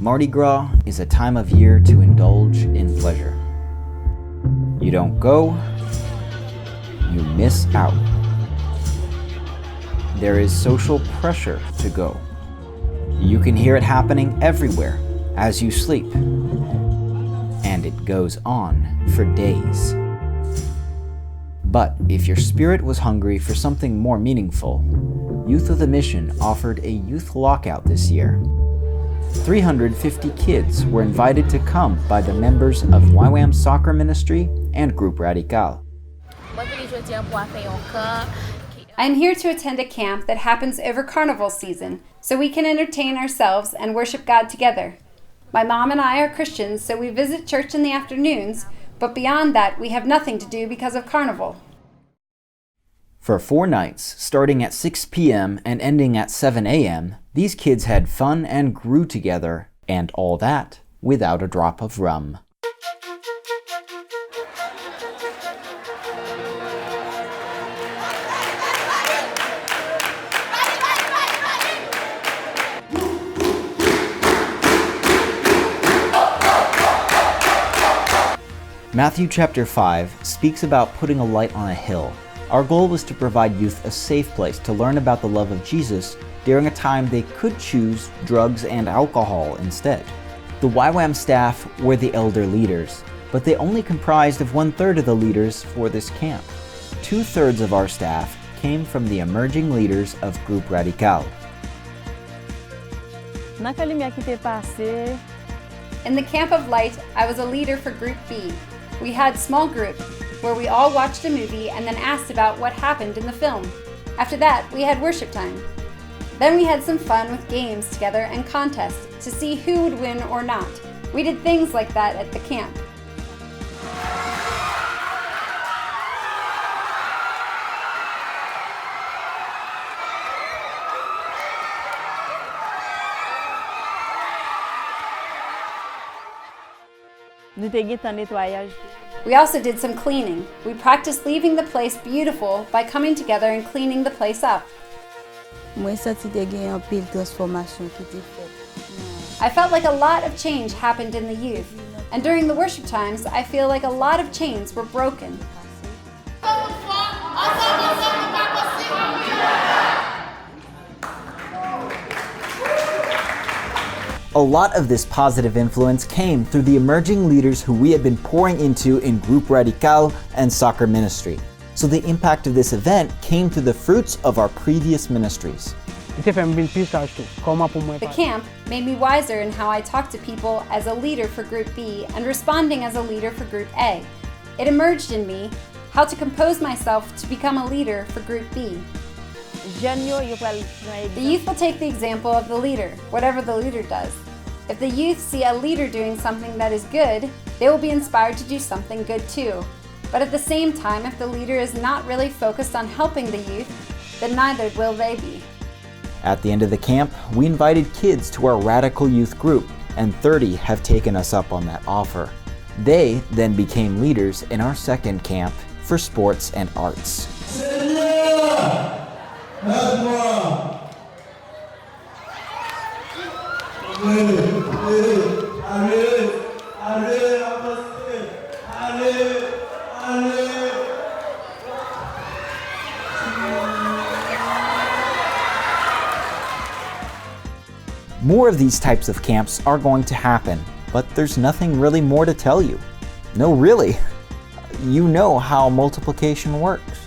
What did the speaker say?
Mardi Gras is a time of year to indulge in pleasure. You don't go, you miss out. There is social pressure to go. You can hear it happening everywhere as you sleep. And it goes on for days. But if your spirit was hungry for something more meaningful, Youth with a Mission offered a youth lockout this year. 350 kids were invited to come by the members of YWAM soccer ministry and Group Radical. I'm here to attend a camp that happens over carnival season, so we can entertain ourselves and worship God together. My mom and I are Christians, so we visit church in the afternoons, but beyond that, we have nothing to do because of carnival. For 4 nights, starting at 6 p.m. and ending at 7 a.m., these kids had fun and grew together, and all that without a drop of rum. Matthew chapter 5 speaks about putting a light on a hill. Our goal was to provide youth a safe place to learn about the love of Jesus during a time they could choose drugs and alcohol instead. The YWAM staff were the elder leaders, but they only comprised of 1/3 of the leaders for this camp. 2/3 of our staff came from the emerging leaders of Group Radical. In the Camp of Light, I was a leader for Group B. We had small group, where we all watched a movie and then asked about what happened in the film. After that, we had worship time. Then we had some fun with games together and contests to see who would win or not. We did things like that at the camp. We also did some cleaning. We practiced leaving the place beautiful by coming together and cleaning the place up. I felt like a lot of change happened in the youth, and during the worship times, I feel like a lot of chains were broken. A lot of this positive influence came through the emerging leaders who we had been pouring into in Group Radical and soccer ministry. So the impact of this event came through the fruits of our previous ministries. The camp made me wiser in how I talk to people as a leader for Group B and responding as a leader for Group A. It emerged in me how to compose myself to become a leader for Group B. The youth will take the example of the leader, whatever the leader does. If the youth see a leader doing something that is good, they will be inspired to do something good too. But at the same time, if the leader is not really focused on helping the youth, then neither will they be. At the end of the camp, we invited kids to our radical youth group, and 30 have taken us up on that offer. They then became leaders in our second camp for sports and arts. More of these types of camps are going to happen, but there's nothing really more to tell you. No, really. You know how multiplication works.